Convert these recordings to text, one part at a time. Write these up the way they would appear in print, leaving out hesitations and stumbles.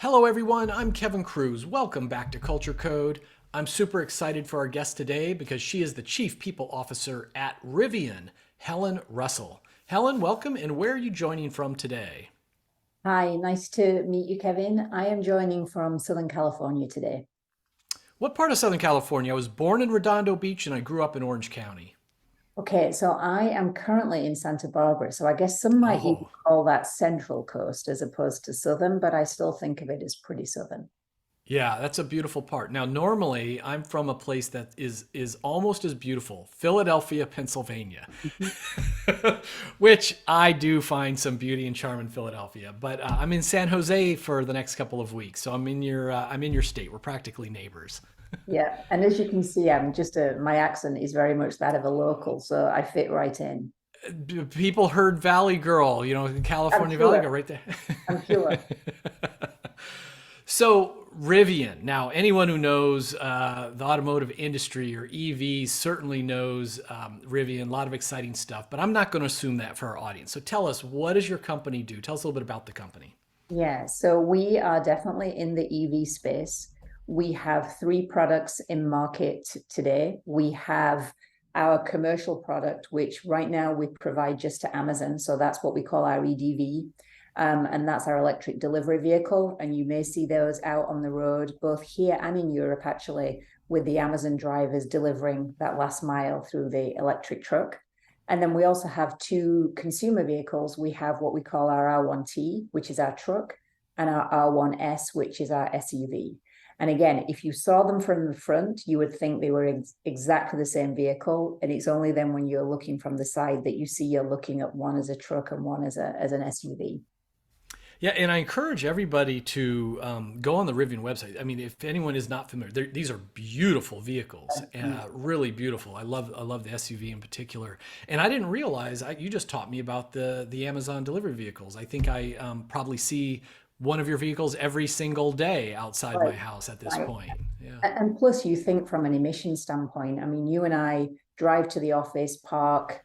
Hello, everyone. I'm Kevin Cruz. Welcome back to Culture Code. I'm super excited for our guest today because she is the Chief People Officer at Rivian, Helen Russell. Helen, welcome, and where are you joining from today? Hi, nice to meet you, Kevin. I am joining from Southern California today. What part of Southern California? I was born in Redondo Beach and I grew up in Orange County. Okay, so I am currently in Santa Barbara. So I guess some might even Oh, call that Central Coast as opposed to Southern, but I still think of it as pretty Southern. yeah, that's a beautiful part. Now, normally I'm from a place that is almost as beautiful, Philadelphia, Pennsylvania. Mhm. Which I do find some beauty and charm in Philadelphia. But I'm in San Jose for the next couple of weeks, so I'm in your state. We're practically neighbors. Yeah, and as you can see, my accent is very much that of a local, so I fit right in. People heard Valley Girl, I'm California Valley Girl sure. right there. I'm sure. So Rivian. Now, anyone who knows the automotive industry or EVs certainly knows Rivian. A lot of exciting stuff, but I'm not going to assume that for our audience. So tell us, what does your company do? Tell us a little bit about the company. Yeah, so we are definitely in the EV space. We have three products in market today. We have our commercial product, which right now we provide just to Amazon. So that's what we call our EDV. And that's our electric delivery vehicle. And you may see those out on the road, both here and in Europe, actually, with the Amazon drivers delivering that last mile through the electric truck. And then we also have two consumer vehicles. We have what we call our R1T, which is our truck, and our R1S, which is our SUV. And again, if you saw them from the front, you would think they were exactly the same vehicle. And it's only then when you're looking from the side that you see you're looking at one as a truck and one as an SUV. Yeah, and I encourage everybody to go on the Rivian website. I mean, if anyone is not familiar, these are beautiful vehicles, really beautiful. I love the SUV in particular, and I didn't realize you just taught me about the Amazon delivery vehicles. I think I probably see one of your vehicles every single day outside my Right. house at this Right. point. Yeah. And plus, you think from an emission standpoint, I mean, you and I drive to the office, park,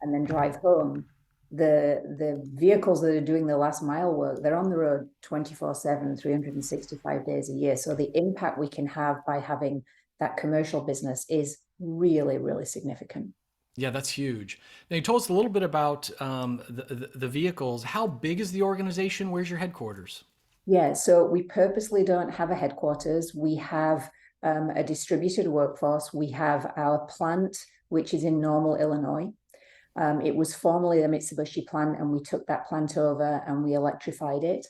and then drive home. The vehicles that are doing the last mile work, they're on the road 24/7, 365 days a year. So the impact we can have by having that commercial business is really, really significant. Yeah, that's huge. Now, you told us a little bit about the vehicles. How big is the organization? Where's your headquarters? Yeah, so we purposely don't have a headquarters. We have a distributed workforce. We have our plant, which is in Normal, Illinois. It was formerly the Mitsubishi plant, and we took that plant over and we electrified it.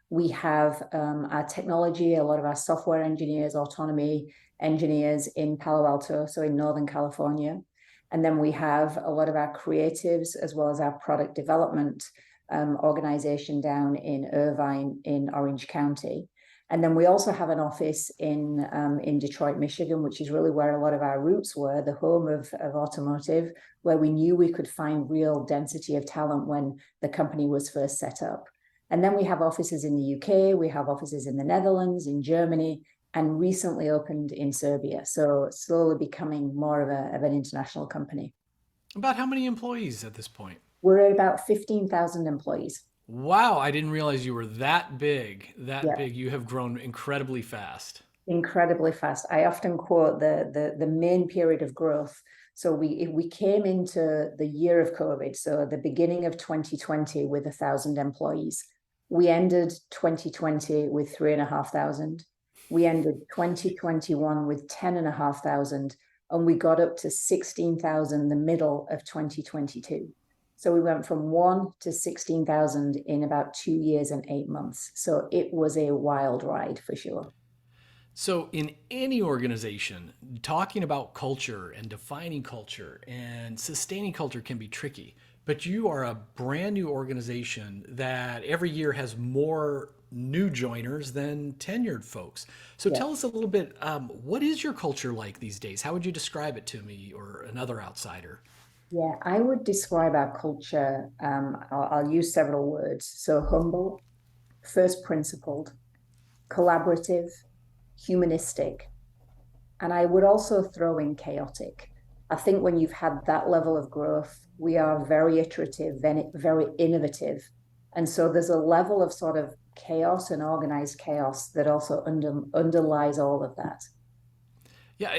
We have our technology, a lot of our software engineers, autonomy engineers in Palo Alto, so in Northern California. And then we have a lot of our creatives as well as our product development organization down in Irvine in Orange County. And then we also have an office in Detroit, Michigan, which is really where a lot of our roots were, the home of automotive, where we knew we could find real density of talent when the company was first set up. And then we have offices in the UK, we have offices in the Netherlands, in Germany, and recently opened in Serbia. So slowly becoming more of an international company. About how many employees at this point? We're at about 15,000 employees. Wow, I didn't realize you were that big. That Yeah. big. You have grown incredibly fast. Incredibly fast. I often quote the main period of growth. So we came into the year of COVID, so the beginning of 2020 with 1,000 employees. We ended 2020 with 3,500. We ended 2021 with 10,500, and we got up to 16,000 the middle of 2022. So we went from 1 to 16,000 in about 2 years and 8 months. So it was a wild ride for sure. So, in any organization, talking about culture and defining culture and sustaining culture can be tricky. But you are a brand new organization that every year has more new joiners than tenured folks. So, Yeah. tell us a little bit, what is your culture like these days? How would you describe it to me or another outsider? Yeah, I would describe our culture. I'll use several words. So humble, first principled, collaborative, humanistic, and I would also throw in chaotic. I think when you've had that level of growth, we are very iterative, very innovative. And so there's a level of sort of chaos and organized chaos that also underlies all of that. Yeah,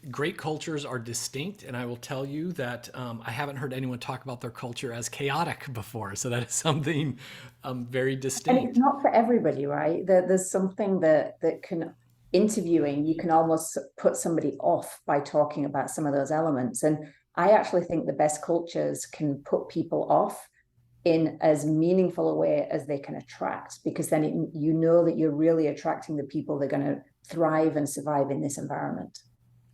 great cultures are distinct, and I will tell you that I haven't heard anyone talk about their culture as chaotic before. So that is something very And it's distinct. not for everybody, right? There's something that can interviewing, you can almost put somebody off by talking about some of those elements. And I actually think the best cultures can put people off in as meaningful a way as they can attract, because then you know that you're really attracting the people that are going to thrive and survive in this environment.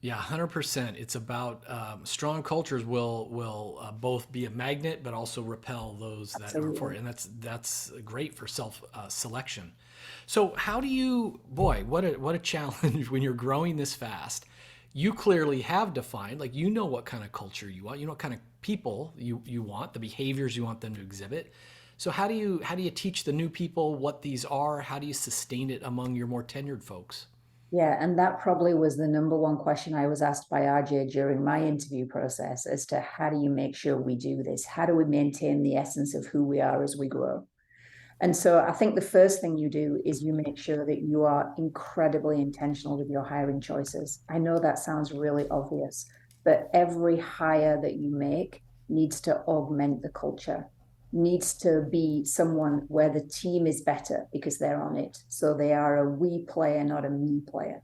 Yeah, 100%. It's about strong cultures will both be a magnet, but also repel those that aren't for it, Absolutely. and that's great for self selection. So, how do you, boy, what a challenge when you're growing this fast. You clearly have defined, like you know what kind of culture you want, you know what kind of people you want, the behaviors you want them to exhibit. So, how do you teach the new people what these are? How do you sustain it among your more tenured folks? Yeah, and that probably was the number one question I was asked by RJ during my interview process as to how do you make sure we do this? How do we maintain the essence of who we are as we grow? And so I think the first thing you do is you make sure that you are incredibly intentional with your hiring choices. I know that sounds really obvious, but every hire that you make needs to augment the culture, needs to be someone where the team is better because they're on it. So they are a we player, not a me player.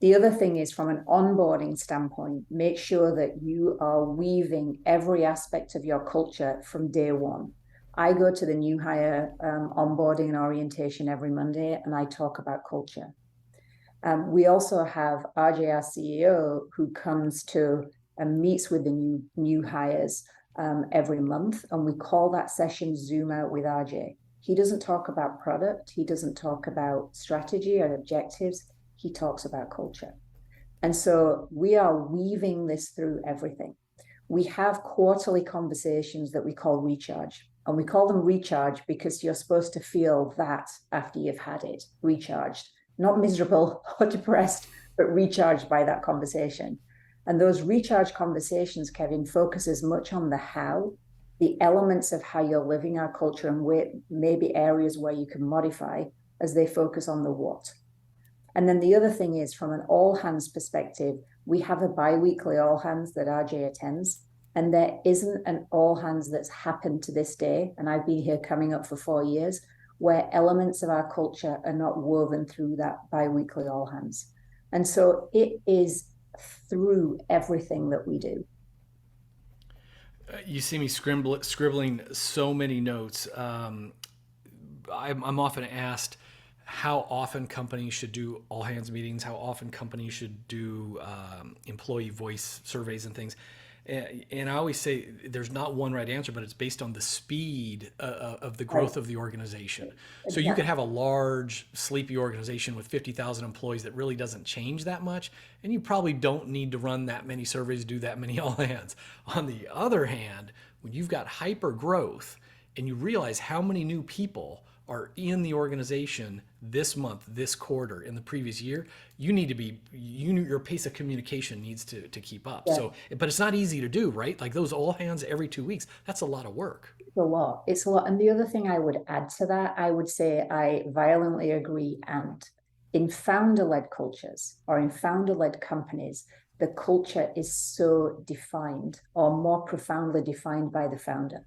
The other thing is from an onboarding standpoint, make sure that you are weaving every aspect of your culture from day one. I go to the new hire onboarding and orientation every Monday, and I talk about culture. We also have RJ, our CEO, who comes to and meets with the new hires every month, and we call that session Zoom Out with RJ. He doesn't talk about product, he doesn't talk about strategy or objectives, he talks about culture. And so we are weaving this through everything. We have quarterly conversations that we call recharge. And we call them recharge because you're supposed to feel that after you've had it, recharged, not miserable or depressed, but recharged by that conversation. And those recharge conversations, Kevin, focus as much on the how, the elements of how you're living our culture, and where maybe areas where you can modify, as they focus on the what. And then the other thing is, from an all hands perspective, we have a bi-weekly all hands that RJ attends. And there isn't an all hands that's happened to this day, and I've been here coming up for 4 years, where elements of our culture are not woven through that bi-weekly all hands. And so it is through everything that we do. You see me scribbling so many notes. I'm often asked how often companies should do all hands meetings, how often companies should do employee voice surveys and things. And I always say there's not one right answer, but it's based on the speed of the Right. growth of the organization. So you could Exactly. have a large, sleepy organization with 50,000 employees that really doesn't change that much, and you probably don't need to run that many surveys, do that many all hands. On the other hand, when you've got hyper growth and you realize how many new people are in the organization this month, this quarter, in the previous year, you need to be, your pace of communication needs to keep up. Yeah. So, but it's not easy to do, right? Like those all hands every 2 weeks, that's a lot of work. It's a lot. It's a lot. And the other thing I would add to that, I would say I violently agree. And in founder-led cultures or in founder-led companies, the culture is so defined or more profoundly defined by the founder.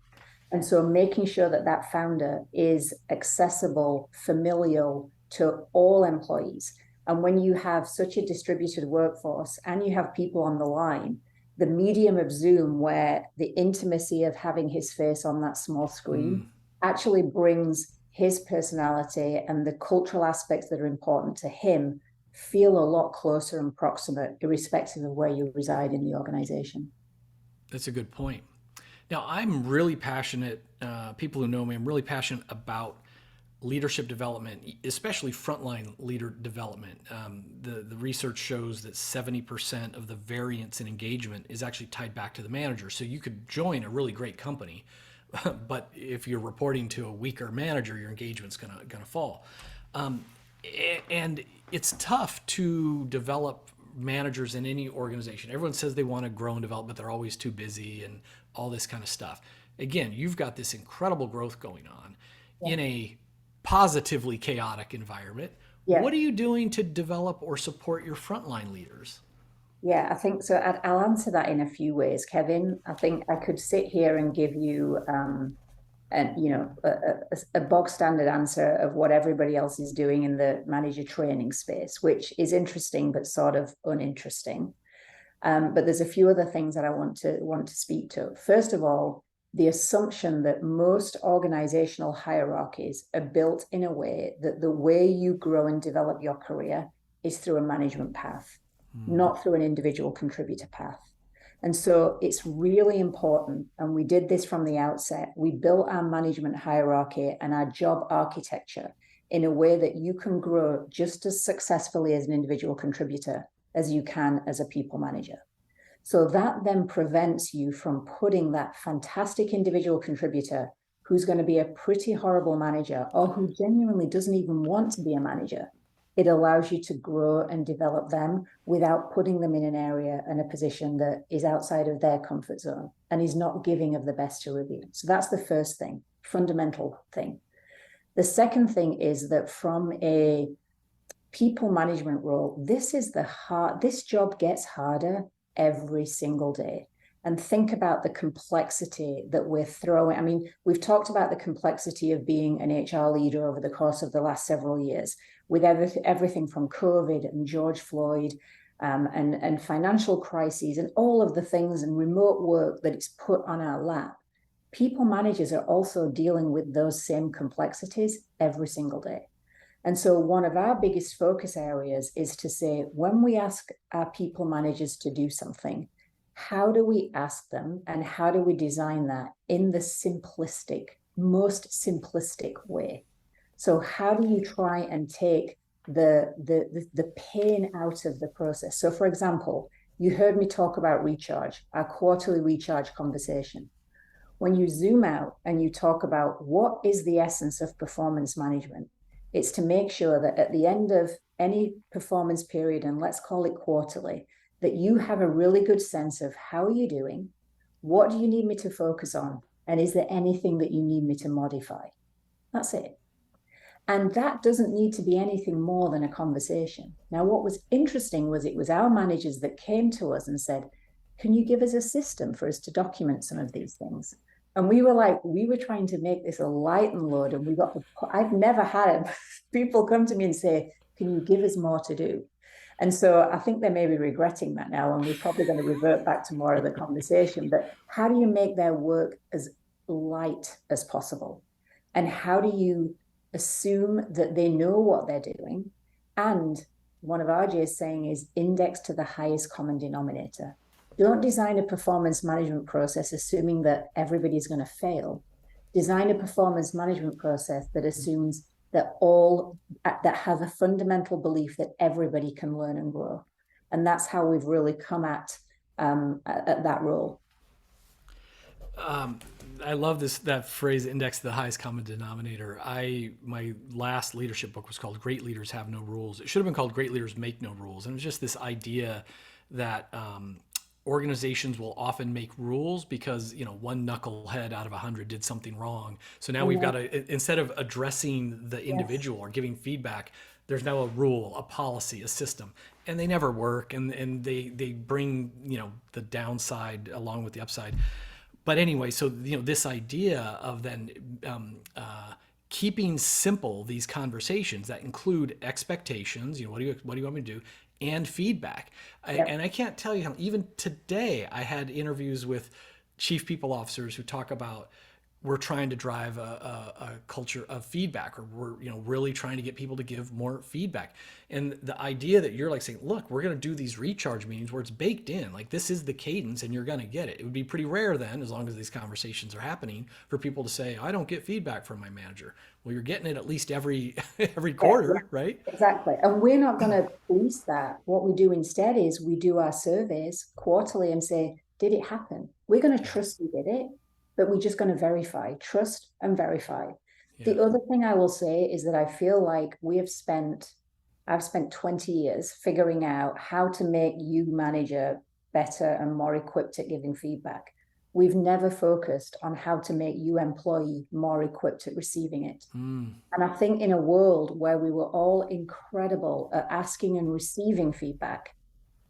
And so making sure that that founder is accessible, familial to all employees. And when you have such a distributed workforce and you have people on the line, the medium of Zoom, where the intimacy of having his face on that small screen actually brings his personality and the cultural aspects that are important to him feel a lot closer and proximate, irrespective of where you reside in the organization. That's a good point. Now, I'm really passionate, people who know me, I'm really passionate about leadership development, especially frontline leader development. The research shows that 70% of the variance in engagement is actually tied back to the manager. So you could join a really great company, but if you're reporting to a weaker manager, your engagement's gonna fall. And it's tough to develop managers in any organization. Everyone says they want to grow and develop, but they're always too busy and all this kind of stuff. Again, you've got this incredible growth going on Yeah. in a positively chaotic environment. Yeah. What are you doing to develop or support your frontline leaders? Yeah, I think so. I'll answer that in a few ways, Kevin. I think I could sit here and give you and a bog standard answer of what everybody else is doing in the manager training space, which is interesting but sort of uninteresting. But there's a few other things that I want to speak to. First of all, the assumption that most organizational hierarchies are built in a way that the way you grow and develop your career is through a management path, not through an individual contributor path. And so it's really important, and we did this from the outset. We built our management hierarchy and our job architecture in a way that you can grow just as successfully as an individual contributor as you can as a people manager. So that then prevents you from putting that fantastic individual contributor who's going to be a pretty horrible manager or who genuinely doesn't even want to be a manager. It allows you to grow and develop them without putting them in an area and a position that is outside of their comfort zone and is not giving of the best to Rivian. So that's the first thing, fundamental thing. The second thing is that from a people management role, this job gets harder every single day. And think about the complexity that we're throwing. I mean, we've talked about the complexity of being an HR leader over the course of the last several years, with everything from COVID and George Floyd and financial crises and all of the things and remote work that it's put on our lap. People managers are also dealing with those same complexities every single day. And so one of our biggest focus areas is to say, when we ask our people managers to do something, how do we ask them and how do we design that in the most simplistic way? So how do you try and take the pain out of the process? So for example, you heard me talk about recharge, our quarterly recharge conversation. When you zoom out and you talk about what is the essence of performance management, it's to make sure that at the end of any performance period, and let's call it quarterly, that you have a really good sense of how are you doing, what do you need me to focus on, and is there anything that you need me to modify? That's it. And that doesn't need to be anything more than a conversation. Now, what was interesting was it was our managers that came to us and said, can you give us a system for us to document some of these things? And we were trying to make this a light and load, and I've never had people come to me and say, can you give us more to do? And so I think they may be regretting that now, and we're probably going to revert back to more of the conversation. But how do you make their work as light as possible? And how do you assume that they know what they're doing? And one of RJ's saying is index to the highest common denominator. Don't design a performance management process assuming that everybody's going to fail. Design a performance management process that assumes that has a fundamental belief that everybody can learn and grow. And that's how we've really come at that role. I love that phrase, index to the highest common denominator. My last leadership book was called Great Leaders Have No Rules. It should have been called Great Leaders Make No Rules. And it was just this idea that organizations will often make rules because one knucklehead out of 100 did something wrong. So now we've got to, instead of addressing the individual or giving feedback, there's now a rule, a policy, a system, and they never work, and they bring the downside along with the upside. But anyway, so this idea of then keeping simple these conversations that include expectations, what do you want me to do, and feedback. And I can't tell you how, even today, I had interviews with chief people officers who talk about we're trying to drive a culture of feedback, or we're really trying to get people to give more feedback. And the idea that you're like saying, look, we're going to do these recharge meetings where it's baked in, like this is the cadence and you're going to get it. It would be pretty rare then, as long as these conversations are happening, for people to say, I don't get feedback from my manager. Well, you're getting it at least every quarter, right? Exactly. And we're not going to police that. What we do instead is we do our surveys quarterly and say, did it happen? We're going to trust you did it, but we're just going to trust and verify. Yeah. The other thing I will say is that I feel like I've spent 20 years figuring out how to make you manager better and more equipped at giving feedback. We've never focused on how to make you employee more equipped at receiving it. And I think in a world where we were all incredible at asking and receiving feedback,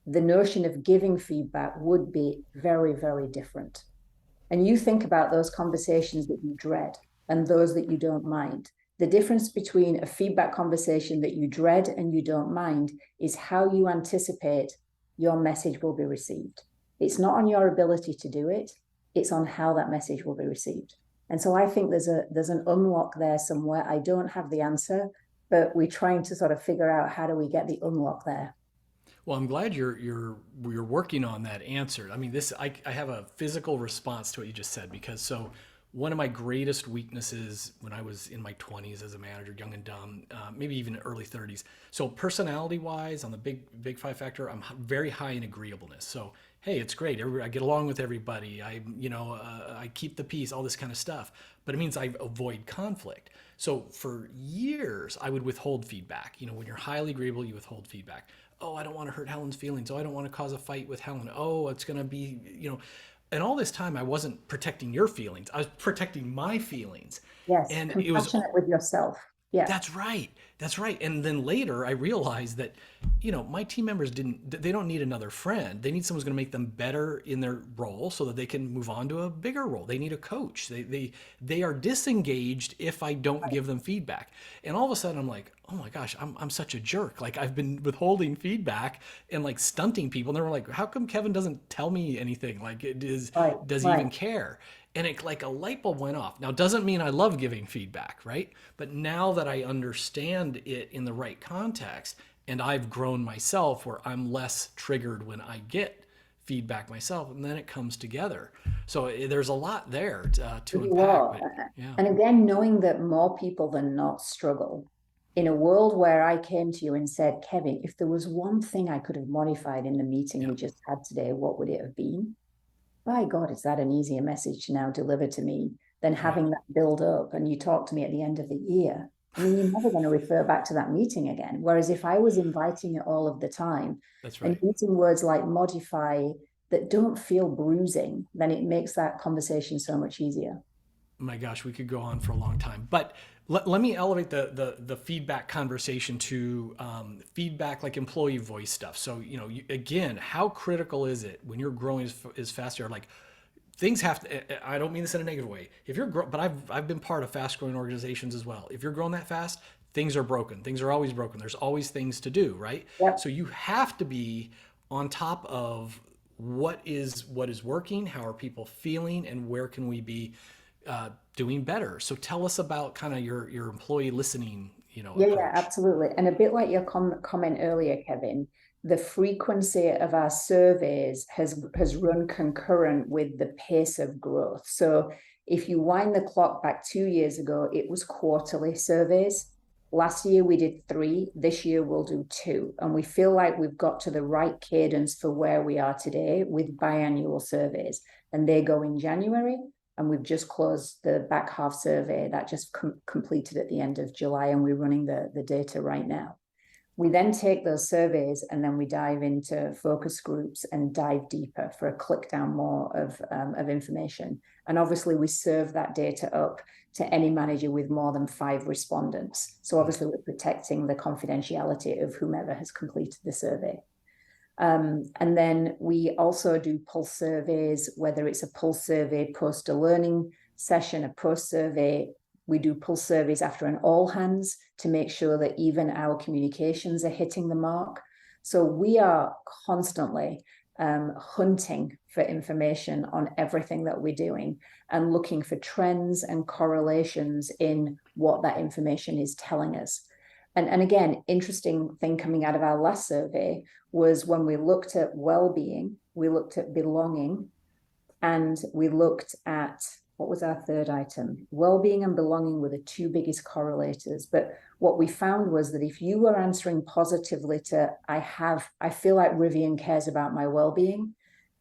the notion of giving feedback would be very, very different. And you think about those conversations that you dread and those that you don't mind. The difference between a feedback conversation that you dread and you don't mind is how you anticipate your message will be received. It's not on your ability to do it, it's on how that message will be received. And so I think there's an unlock there somewhere. I don't have the answer, but we're trying to sort of figure out how do we get the unlock there. Well, I'm glad you're working on that answer. I mean, I have a physical response to what you just said, because so one of my greatest weaknesses when I was in my 20s as a manager, young and dumb, maybe even early 30s. So personality wise, on the big five factor, I'm very high in agreeableness. So hey, it's great. I get along with everybody. I keep the peace, all this kind of stuff. But it means I avoid conflict. So for years, I would withhold feedback. When you're highly agreeable, you withhold feedback. Oh, I don't want to hurt Helen's feelings. Oh, I don't want to cause a fight with Helen. Oh, it's going to be. And all this time, I wasn't protecting your feelings. I was protecting my feelings. Yes, And it was compassionate with yourself. Yeah. That's right. That's right. And then later I realized that, my team members they don't need another friend. They need someone who's going to make them better in their role so that they can move on to a bigger role. They need a coach. They are disengaged if I don't give them feedback. And all of a sudden I'm like, oh my gosh, I'm such a jerk. Like I've been withholding feedback and like stunting people. And they were like, how come Kevin doesn't tell me anything? Like Right, does he right. even care? And it like a light bulb went off. Now, doesn't mean I love giving feedback, right? But now that I understand it in the right context, and I've grown myself where I'm less triggered when I get feedback myself, and then it comes together. So there's a lot there to You unpack. are. But yeah, And again, knowing that more people than not struggle. In a world where I came to you and said, Kevin, if there was one thing I could have modified in the meeting yeah, we just had today, what would it have been? By God, is that an easier message to now deliver to me than right. having that build up and you talk to me at the end of the year? I mean, you're never going to refer back to that meeting again. Whereas if I was inviting it all of the time That's and right. using words like modify that don't feel bruising, then it makes that conversation so much easier. My gosh, we could go on for a long time. But let me elevate the feedback conversation to feedback like employee voice stuff. So, again, how critical is it when you're growing as fast as like things have to, I don't mean this in a negative way. If you're, but I've been part of fast growing organizations as well. If you're growing that fast, things are broken. Things are always broken. There's always things to do, right? Yep. So you have to be on top of what is working, how are people feeling, and where can we be doing better. So tell us about kind of your employee listening, Yeah, approach. absolutely. And a bit like your comment earlier, Kevin, the frequency of our surveys has run concurrent with the pace of growth. So if you wind the clock back 2 years ago, it was quarterly surveys. Last year we did three. This year we'll do two. And we feel like we've got to the right cadence for where we are today with biannual surveys. And they go in January, and we've just closed the back half survey that just completed at the end of July, and we're running the data right now. We then take those surveys and then we dive into focus groups and dive deeper for a click down more of information. And obviously we serve that data up to any manager with more than 5 respondents. So obviously we're protecting the confidentiality of whomever has completed the survey. And then we also do pulse surveys, whether it's a pulse survey post a learning session, a post survey. We do pulse surveys after an all hands to make sure that even our communications are hitting the mark. So we are constantly hunting for information on everything that we're doing and looking for trends and correlations in what that information is telling us. And again, interesting thing coming out of our last survey was when we looked at well-being, we looked at belonging, and we looked at what was our third item? Well-being and belonging were the two biggest correlators. But what we found was that if you were answering positively to I feel like Rivian cares about my well-being,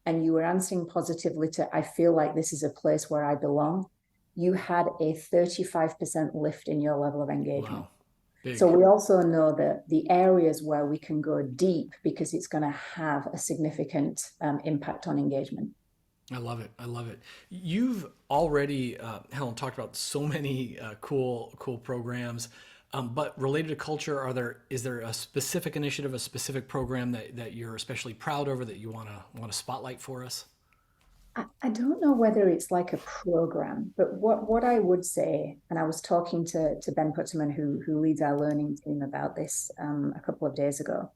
and you were answering positively to I feel like this is a place where I belong, you had a 35% lift in your level of engagement. Wow. Big. So we also know that the areas where we can go deep because it's going to have a significant impact on engagement. I love it. I love it. You've already, Helen, talked about so many cool programs. But related to culture, is there a specific initiative, a specific program that you're especially proud of, or that you want to spotlight for us? I don't know whether it's like a program, but what I would say, and I was talking to Ben Putterman, who leads our learning team, about this a couple of days ago.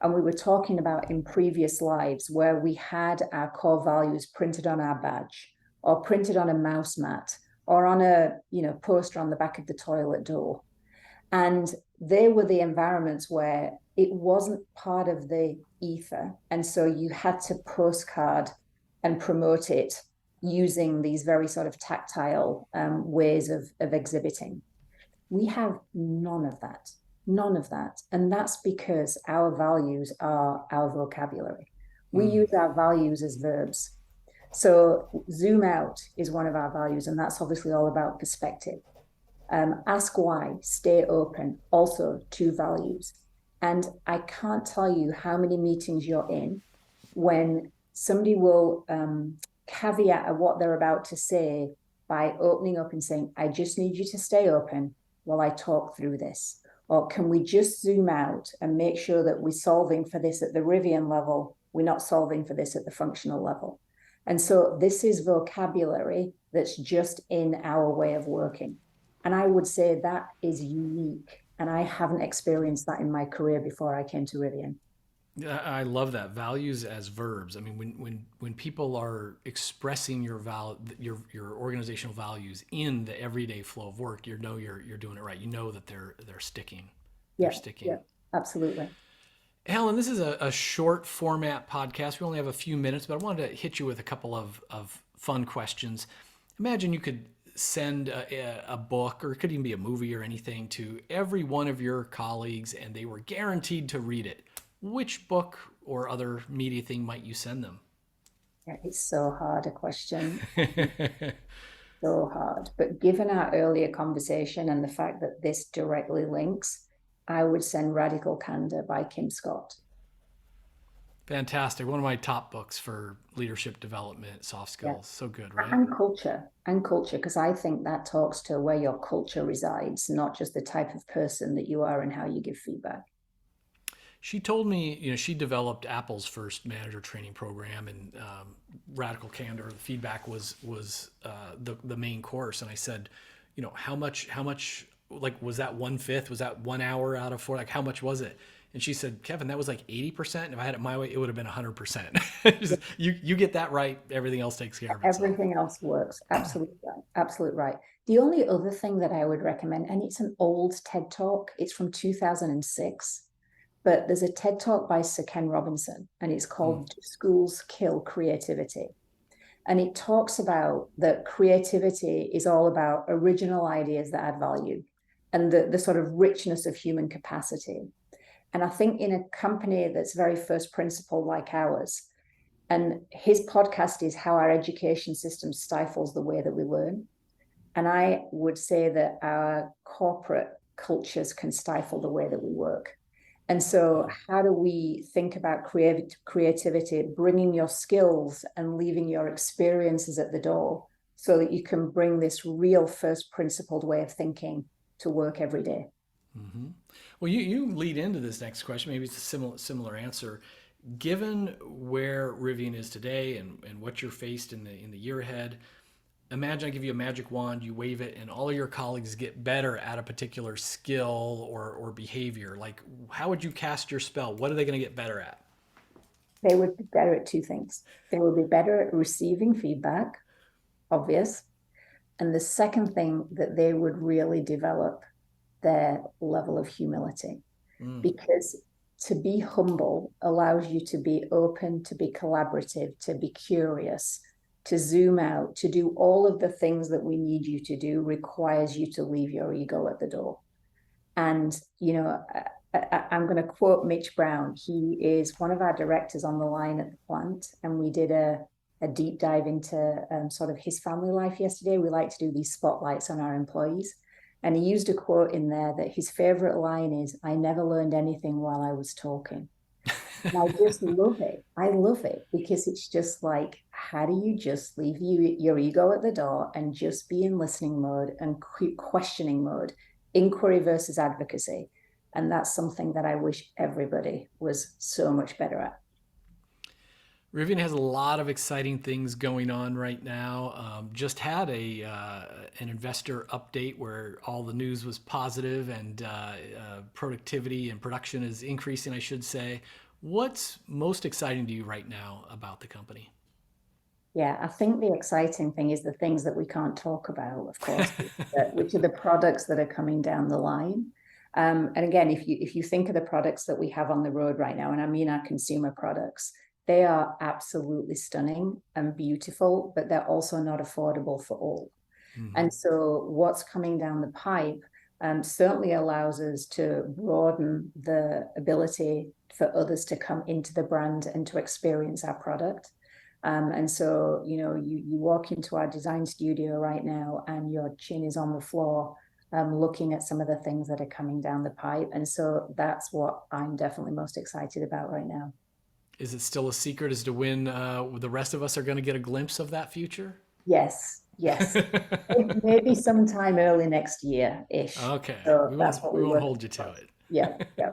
And we were talking about in previous lives where we had our core values printed on our badge or printed on a mouse mat or on a poster on the back of the toilet door. And they were the environments where it wasn't part of the ether. And so you had to postcard and promote it using these very sort of tactile ways of exhibiting. We have none of that, none of that. And that's because our values are our vocabulary. We Mm. use our values as verbs. So zoom out is one of our values, and that's obviously all about perspective. Ask why, stay open, also two values. And I can't tell you how many meetings you're in when somebody will caveat what they're about to say by opening up and saying, I just need you to stay open while I talk through this. Or can we just zoom out and make sure that we're solving for this at the Rivian level? We're not solving for this at the functional level. And so this is vocabulary that's just in our way of working. And I would say that is unique. And I haven't experienced that in my career before I came to Rivian. Yeah, I love that, values as verbs. I mean, when people are expressing your organizational values in the everyday flow of work, you're doing it right. You know that they're sticking. They're Yeah, sticking. yeah, absolutely. Alan, this is a short format podcast. We only have a few minutes, but I wanted to hit you with a couple of fun questions. Imagine you could send a book, or it could even be a movie or anything, to every one of your colleagues, and they were guaranteed to read it. Which book or other media thing might you send them? Yeah, it's so hard a question, so hard. But given our earlier conversation and the fact that this directly links, I would send Radical Candor by Kim Scott. Fantastic. One of my top books for leadership development, soft Yeah. skills. So good, right? And culture, because I think that talks to where your culture resides, not just the type of person that you are and how you give feedback. She told me, she developed Apple's first manager training program, and Radical Candor. The feedback was the main course, and I said, how much like was that 1/5? Was that 1 hour out of 4? Like how much was it? And she said, Kevin, that was like 80%. If I had it my way, it would have been 100%. You get that right, everything else takes care of itself. Everything else works. Absolutely right. Absolutely right. The only other thing that I would recommend, and it's an old TED talk, it's from 2006, but there's a TED talk by Sir Ken Robinson, and it's Mm. called Do Schools Kill Creativity? And it talks about that creativity is all about original ideas that add value and the sort of richness of human capacity. And I think in a company that's very first principle like ours, and his podcast is How Our Education System Stifles the Way That We Learn. And I would say that our corporate cultures can stifle the way that we work. And so, how do we think about creativity, bringing your skills and leaving your experiences at the door so that you can bring this real first principled way of thinking to work every day? Mm-hmm. Well, you lead into this next question. Maybe it's a similar answer. Given where Rivian is today, and what you're faced in the year ahead, imagine I give you a magic wand, you wave it, and all of your colleagues get better at a particular skill or behavior. Like, how would you cast your spell? What are they going to get better at? They would be better at two things. They would be better at receiving feedback, obvious. And the second thing that they would really develop their level of humility, Mm. because to be humble allows you to be open, to be collaborative, to be curious, to zoom out, to do all of the things that we need you to do requires you to leave your ego at the door. And, I'm going to quote Mitch Brown. He is one of our directors on the line at the plant. And we did a deep dive into sort of his family life yesterday. We like to do these spotlights on our employees. And he used a quote in there that his favorite line is, I never learned anything while I was talking. And I just love it. I love it because it's just like, how do you just leave your ego at the door and just be in listening mode and questioning mode, inquiry versus advocacy? And that's something that I wish everybody was so much better at. Rivian has a lot of exciting things going on right now. Just had an investor update where all the news was positive and productivity and production is increasing, I should say. What's most exciting to you right now about the company? Yeah, I think the exciting thing is the things that we can't talk about, of course, which are the products that are coming down the line. And again, if you think of the products that we have on the road right now, and I mean our consumer products, they are absolutely stunning and beautiful, but they're also not affordable for all. Mm-hmm. And so what's coming down the pipe certainly allows us to broaden the ability for others to come into the brand and to experience our product. And so, you walk into our design studio right now and your chin is on the floor, looking at some of the things that are coming down the pipe. And so that's what I'm definitely most excited about right now. Is it still a secret as to when the rest of us are going to get a glimpse of that future? Yes, yes. Maybe sometime early next year-ish. Okay, So that's what we we're won't working hold you to towards. it. Yeah, yeah.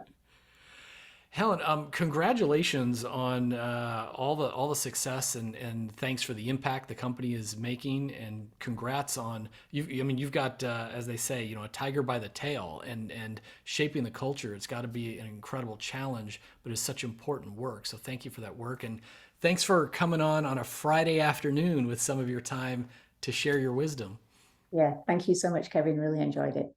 Helen, congratulations on all the success and thanks for the impact the company is making and congrats on you. I mean, you've got as they say, a tiger by the tail and shaping the culture. It's got to be an incredible challenge, but it's such important work. So thank you for that work and thanks for coming on a Friday afternoon with some of your time to share your wisdom. Yeah. Thank you so much, Kevin. Really enjoyed it.